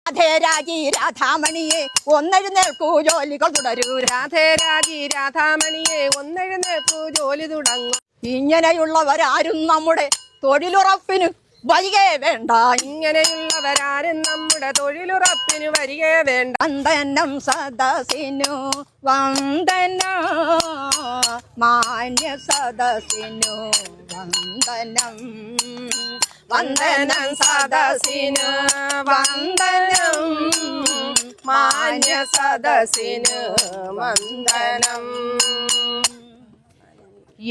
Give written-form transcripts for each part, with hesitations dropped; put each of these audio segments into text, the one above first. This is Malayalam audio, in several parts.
രാധേ രാജി രാധാമണിയെ ഒന്നെഴുന്നേൽക്കൂ ജോലികൾ തുടരൂ. രാധേ രാജി രാധാമണിയെ ഒന്നെഴുന്നേൽക്കൂ ജോലി തുടങ്ങും. ഇങ്ങനെയുള്ളവരാരും നമ്മുടെ തൊഴിലുറപ്പിന് വരികേ വേണ്ട. ഇങ്ങനെയുള്ളവരാരും നമ്മുടെ തൊഴിലുറപ്പിന് വരികേ വേണ്ട. വന്ദനം സദസ്സിനു വന്ദനം, മാന്യ സദസ്സിനു വന്ദനം. വന്ദനം സദസ്സിന് വന്ദനം, മാന്യ സദസ്സിന് വന്ദനം.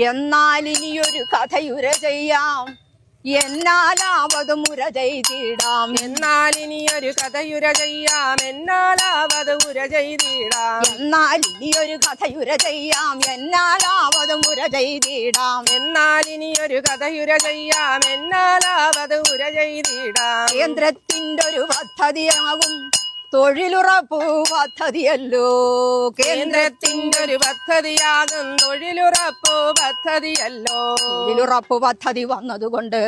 എന്നാൽ ഇനിയൊരു കഥയുര ചെയ്യാം, എന്നാലാവത് മുര ചെയ്തിടാം. എന്നാൽ ഇനിയൊരു കഥയുര ചെയ്യാം, എന്നാലാവത് ഉര ചെയ്തിടാം. എന്നാൽ ഇനിയൊരു കഥയുര ചെയ്യാം, എന്നാലാവത് മുര ചെയ്തിടാം. എന്നാൽ ഇനിയൊരു കഥയുര ചെയ്യാം, എന്നാലാവത് ഉര ചെയ്തിടാം. കേന്ദ്രത്തിൻ്റെ ഒരു പദ്ധതിയാകും തൊഴിലുറപ്പ് പദ്ധതിയല്ലോ. കേന്ദ്രത്തിൻ്റെ ഒരു പദ്ധതിയാകും തൊഴിലുറപ്പ് പദ്ധതിയല്ലോ. തൊഴിലുറപ്പ് പദ്ധതി വന്നതുകൊണ്ട്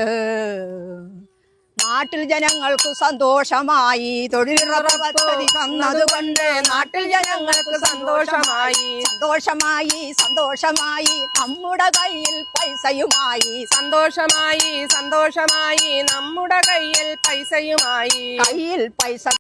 നാട്ടിൽ ജനങ്ങൾക്ക് സന്തോഷമായി. തൊഴിലുറപ്പ് പദ്ധതി വന്നതുകൊണ്ട് നാട്ടിൽ ജനങ്ങൾക്ക് സന്തോഷമായി. സന്തോഷമായി സന്തോഷമായി നമ്മുടെ കയ്യിൽ പൈസയുമായി. സന്തോഷമായി സന്തോഷമായി നമ്മുടെ കയ്യിൽ പൈസയുമായി. കയ്യിൽ പൈസ